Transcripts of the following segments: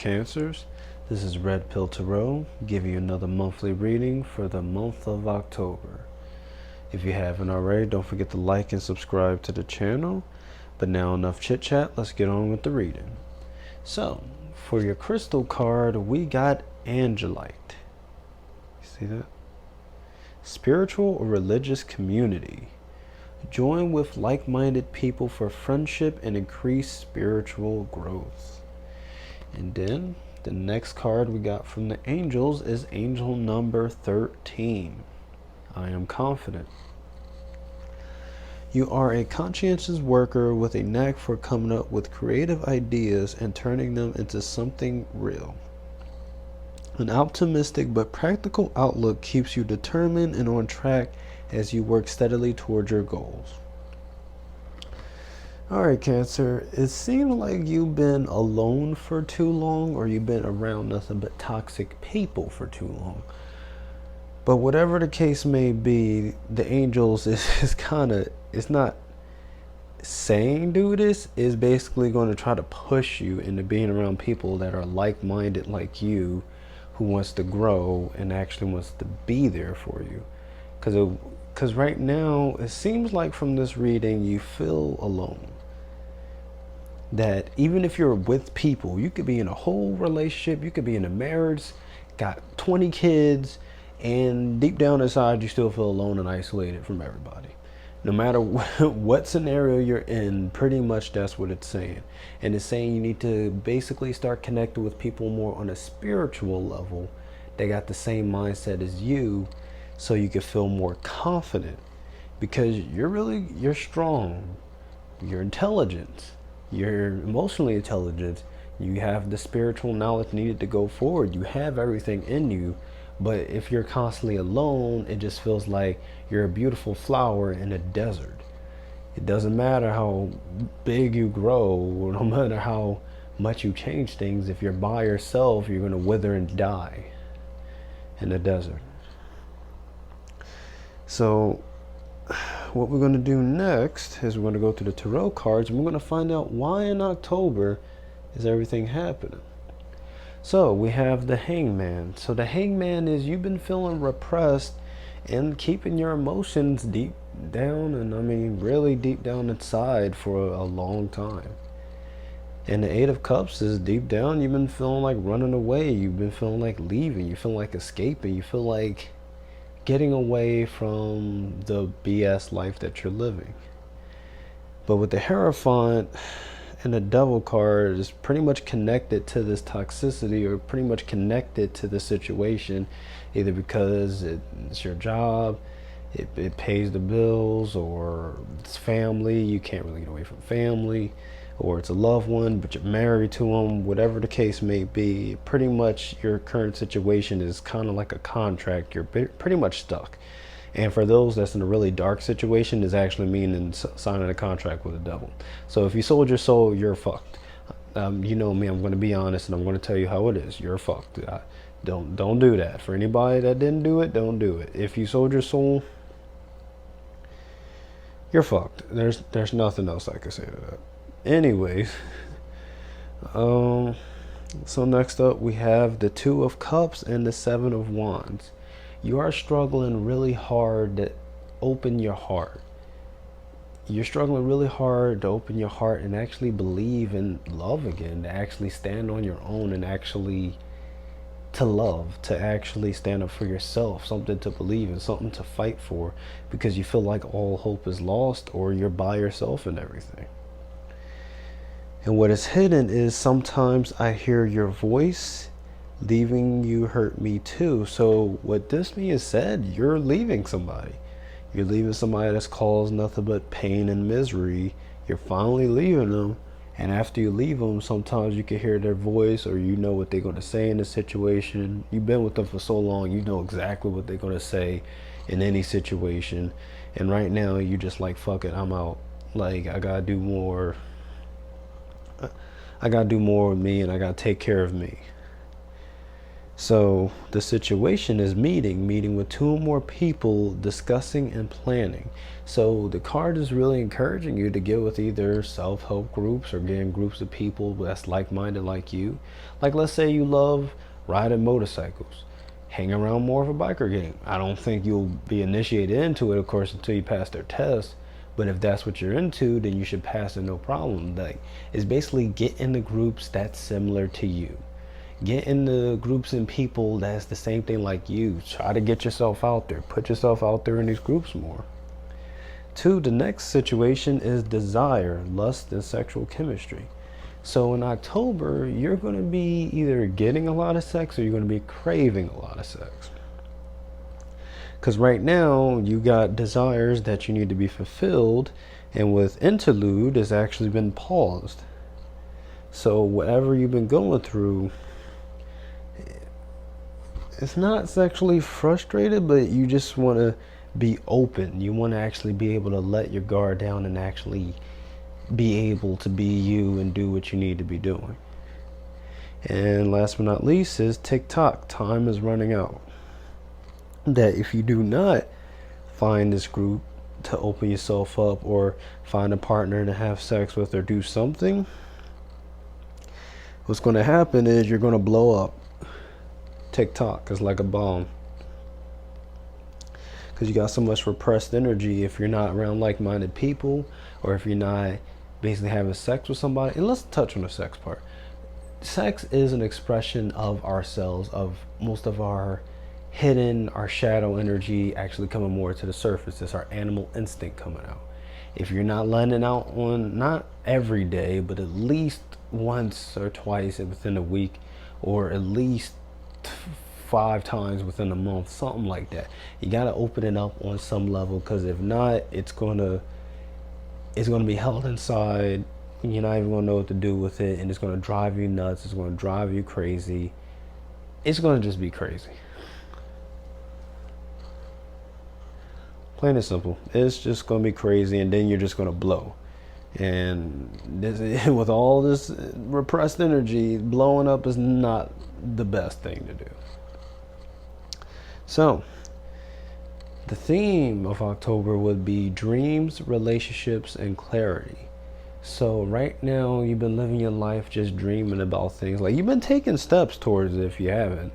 Cancers. This is Red Pill Tarot, giving you another monthly reading for the month of October. If you haven't already, don't forget to like and subscribe to the channel. But now enough chit chat, let's get on with the reading. So, for your crystal card, we got Angelite. See that? Spiritual or religious community. Join with like-minded people for friendship and increased spiritual growth. And then the next card we got from the angels is angel number 13. I am confident. You are a conscientious worker with a knack for coming up with creative ideas and turning them into something real. An optimistic but practical outlook keeps you determined and on track as you work steadily toward your goals. Alright, Cancer, it seems like you've been alone for too long, or you've been around nothing but toxic people for too long. But whatever the case may be, the angels is kind of, it's not saying do this, is basically going to try to push you into being around people that are like-minded like you, who wants to grow and actually wants to be there for you. Because right now, it seems like from this reading, you feel alone. That even if you're with people, you could be in a whole relationship, you could be in a marriage, got 20 kids, and deep down inside, you still feel alone and isolated from everybody. No matter what scenario you're in, pretty much that's what it's saying. And it's saying you need to basically start connecting with people more on a spiritual level. They got the same mindset as you, so you can feel more confident. Because you're strong, you're intelligent, you're emotionally intelligent, you have the spiritual knowledge needed to go forward, you have everything in you. But if you're constantly alone, it just feels like you're a beautiful flower in a desert. It doesn't matter how big you grow, or no matter how much you change things, if you're by yourself, you're going to wither and die in the desert. So what we're going to do next is we're going to go to the tarot cards, and we're going to find out why in October is everything happening. So we have the Hangman. So the Hangman is you've been feeling repressed and keeping your emotions deep down, and I mean really deep down inside for a long time. And the Eight of Cups is deep down you've been feeling like running away, you've been feeling like leaving, you feel like escaping, you feel like getting away from the BS life that you're living. But with the Hierophant and the Devil card is pretty much connected to this toxicity, or pretty much connected to the situation, either because it's your job, it pays the bills, or it's family, you can't really get away from family, or it's a loved one but you're married to them. Whatever the case may be, pretty much your current situation is kind of like a contract. You're pretty much stuck. And for those that's in a really dark situation, is actually meaning signing a contract with the devil. So if you sold your soul, you're fucked. You know me, I'm going to be honest, and I'm going to tell you how it is. You're fucked. Don't do that. For anybody that didn't do it, don't do it. If you sold your soul, you're fucked. There's nothing else I can say to that. Anyways, so next up we have the Two of Cups and the Seven of Wands. You are struggling really hard to open your heart. You're struggling really hard to open your heart and actually believe in love again, to actually stand on your own and actually to love, to actually stand up for yourself, something to believe in, something to fight for, because you feel like all hope is lost, or you're by yourself and everything. And what is hidden is sometimes I hear your voice. Leaving you hurt me too. So what this means said, you're leaving somebody. You're leaving somebody that's caused nothing but pain and misery. You're finally leaving them. And after you leave them, sometimes you can hear their voice, or you know what they're going to say in the situation. You've been with them for so long, you know exactly what they're going to say in any situation. And right now, you're just like, fuck it, I'm out. Like, I got to do more. I got to do more with me, and I got to take care of me. So the situation is meeting with two or more people, discussing and planning. So the card is really encouraging you to get with either self-help groups or get in groups of people that's like-minded like you. Like, let's say you love riding motorcycles. Hang around more of a biker gang. I don't think you'll be initiated into it, of course, until you pass their test. But if that's what you're into, then you should pass it no problem. Like, it's basically get in the groups that's similar to you. Get in the groups and people that's the same thing like you. Try to get yourself out there. Put yourself out there in these groups more. 2, the next situation is desire, lust, and sexual chemistry. So in October, you're going to be either getting a lot of sex or you're going to be craving a lot of sex. Because right now, you got desires that you need to be fulfilled, and with interlude, it's actually been paused. So whatever you've been going through, it's not sexually frustrated, but you just want to be open. You want to actually be able to let your guard down and actually be able to be you and do what you need to be doing. And last but not least is TikTok. Time is running out. That if you do not find this group to open yourself up or find a partner to have sex with or do something, what's going to happen is you're going to blow up. TikTok is like a bomb. Because you got so much repressed energy if you're not around like-minded people, or if you're not basically having sex with somebody. And let's touch on the sex part. Sex is an expression of ourselves, of most of our hidden, our shadow energy actually coming more to the surface. It's our animal instinct coming out. If you're not letting it out on, not every day, but at least once or twice within a week, or at least 5 times within a month, something like that. You got to open it up on some level, because if not, it's going to be held inside. You're not even going to know what to do with it, and it's going to drive you nuts. It's going to drive you crazy. It's going to just be crazy. Plain and simple. It's just going to be crazy, and then you're just going to blow. And with all this repressed energy, blowing up is not the best thing to do. So, the theme of October would be dreams, relationships, and clarity. So right now, you've been living your life just dreaming about things. Like, you've been taking steps towards it if you haven't.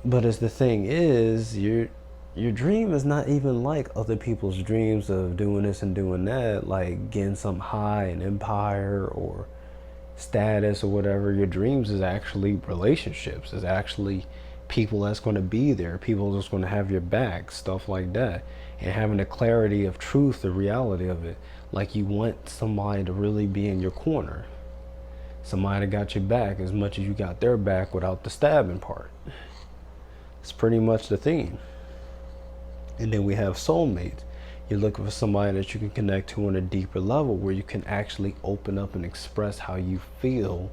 But as the thing is, your dream is not even like other people's dreams of doing this and doing that, like getting some high, an empire or status or whatever. Your dreams is actually relationships. It's actually people that's going to be there, people that's going to have your back, stuff like that. And having the clarity of truth, the reality of it. Like, you want somebody to really be in your corner. Somebody that got your back as much as you got their back without the stabbing part. It's pretty much the theme. And then we have soulmates. You're looking for somebody that you can connect to on a deeper level, where you can actually open up and express how you feel,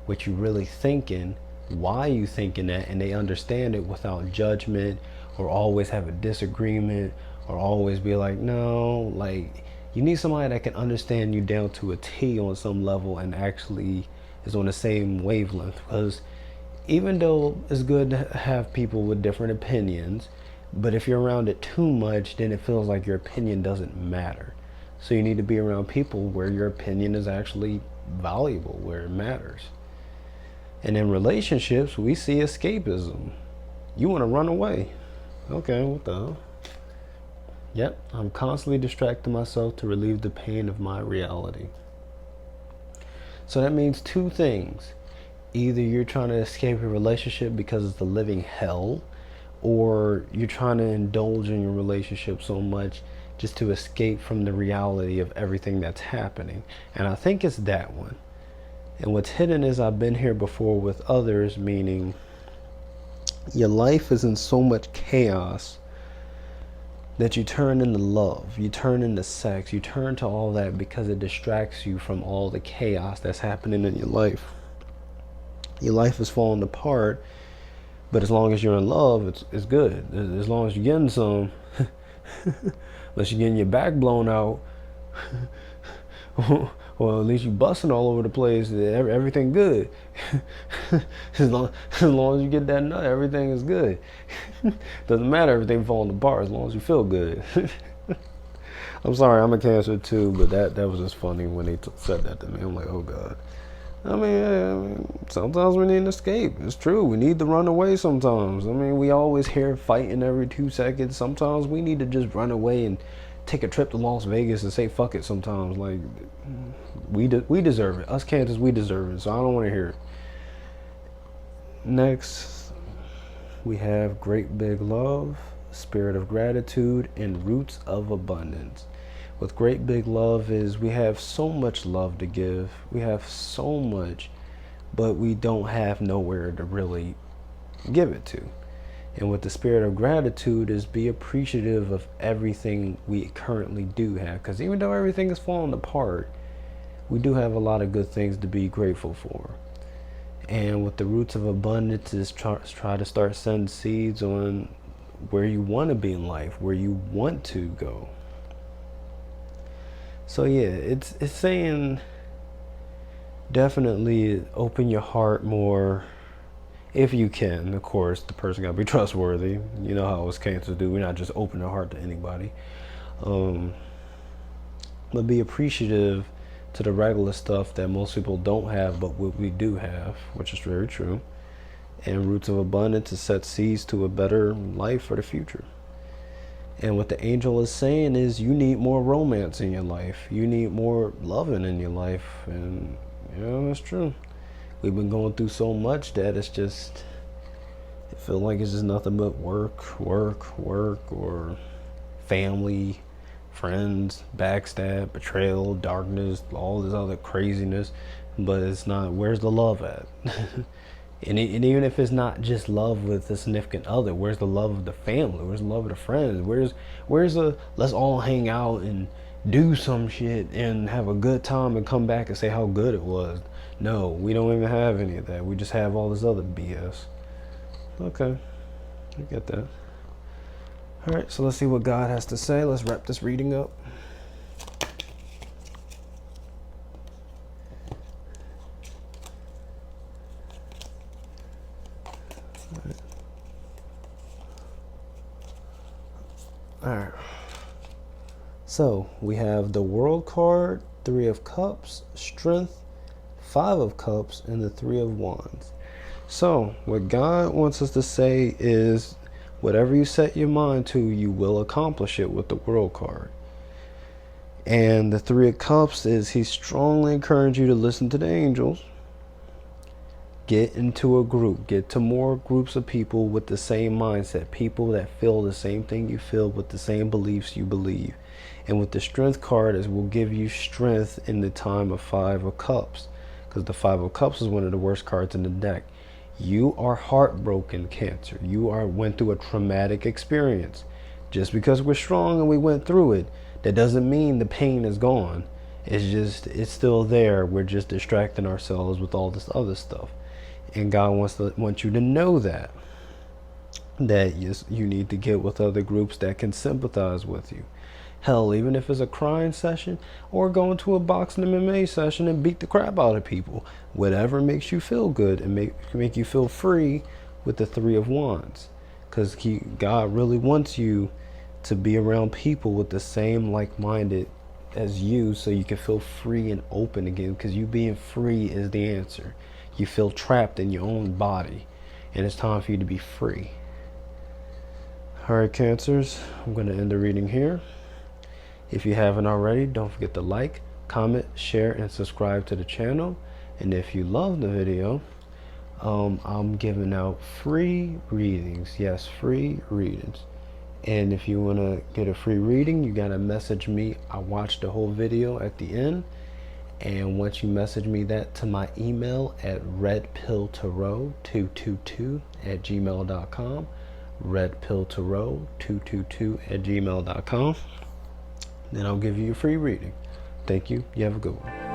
what you really thinking, why you thinking that, and they understand it without judgment or always have a disagreement or always be like, no. Like, you need somebody that can understand you down to a T on some level and actually is on the same wavelength. Because even though it's good to have people with different opinions, but if you're around it too much, then it feels like your opinion doesn't matter. So you need to be around people where your opinion is actually valuable, where it matters. And in relationships, we see escapism. You want to run away. Okay, what the hell? Yep, I'm constantly distracting myself to relieve the pain of my reality. So that means 2 things. Either you're trying to escape a relationship because it's the living hell, or you're trying to indulge in your relationship so much just to escape from the reality of everything that's happening. And I think it's that one. And what's hidden is I've been here before with others, meaning your life is in so much chaos that you turn into love, you turn into sex, you turn to all that because it distracts you from all the chaos that's happening in your life. Your life is falling apart, but as long as you're in love, it's good. As long as you're getting some, unless you're getting your back blown out, Well, at least you busting all over the place. Everything good. As long as you get that nut, everything is good. Doesn't matter everything falling apart as long as you feel good. I'm sorry, I'm a Cancer too, but that was just funny when they said that to me. I'm like, oh God. I mean, sometimes we need an escape. It's true. We need to run away sometimes. I mean, we always hear fighting every 2 seconds. Sometimes we need to just run away and take a trip to Las Vegas and say fuck it sometimes. Like, we deserve it. Us Cancers, we deserve it. So I don't want to hear it. Next, we have Great Big Love, Spirit of Gratitude, and Roots of Abundance. With Great Big Love is we have so much love to give. We have so much, but we don't have nowhere to really give it to. And with the Spirit of Gratitude is be appreciative of everything we currently do have. Because even though everything is falling apart, we do have a lot of good things to be grateful for. And with the Roots of Abundance is try to start sending seeds on where you want to be in life, where you want to go. So yeah, it's saying definitely open your heart more if you can. Of course, the person gotta be trustworthy. You know how us Cancers do. We're not just open our heart to anybody. But be appreciative to the regular stuff that most people don't have, but what we do have, which is very true. And Roots of Abundance is set seeds to a better life for the future. And what the angel is saying is you need more romance in your life. You need more loving in your life. And, you know, that's true. We've been going through so much that it's just, it feels like it's just nothing but work, or family, friends, backstab, betrayal, darkness, all this other craziness. But it's not, where's the love at? And even if it's not just love with a significant other, where's the love of the family? Where's the love of the friends? Where's the let's all hang out and do some shit and have a good time and come back and say how good it was? No, we don't even have any of that. We just have all this other BS. Okay, I get that. All right, so let's see what God has to say. Let's wrap this reading up. Alright, so we have the World card, 3 of Cups, Strength, 5 of Cups, and the 3 of Wands. So what God wants us to say is whatever you set your mind to, you will accomplish it with the World card. And the 3 of Cups is He strongly encourages you to listen to the angels. Get into a group, get to more groups of people with the same mindset, people that feel the same thing you feel, with the same beliefs you believe. And with the Strength card is will give you strength in the time of 5 of Cups, because the 5 of Cups is one of the worst cards in the deck. You are heartbroken, Cancer. You went through a traumatic experience. Just because we're strong and we went through it, that doesn't mean the pain is gone. It's still there. We're just distracting ourselves with all this other stuff. And God wants you to know that you need to get with other groups that can sympathize with you. Hell, even if it's a crying session or going to a boxing MMA session and beat the crap out of people, whatever makes you feel good and make you feel free with the 3 of Wands, because God really wants you to be around people with the same like-minded as you, so you can feel free and open again, because you being free is the answer. You feel trapped in your own body, and it's time for you to be free. Alright, Cancers, I'm going to end the reading here. If you haven't already, don't forget to like, comment, share, and subscribe to the channel. And if you love the video, I'm giving out free readings. Yes, free readings. And if you want to get a free reading, you got to message me. I watched the whole video at the end. And once you message me that to my email at redpilltarot222@gmail.com, redpilltarot222@gmail.com, then I'll give you a free reading. Thank you. You have a good one.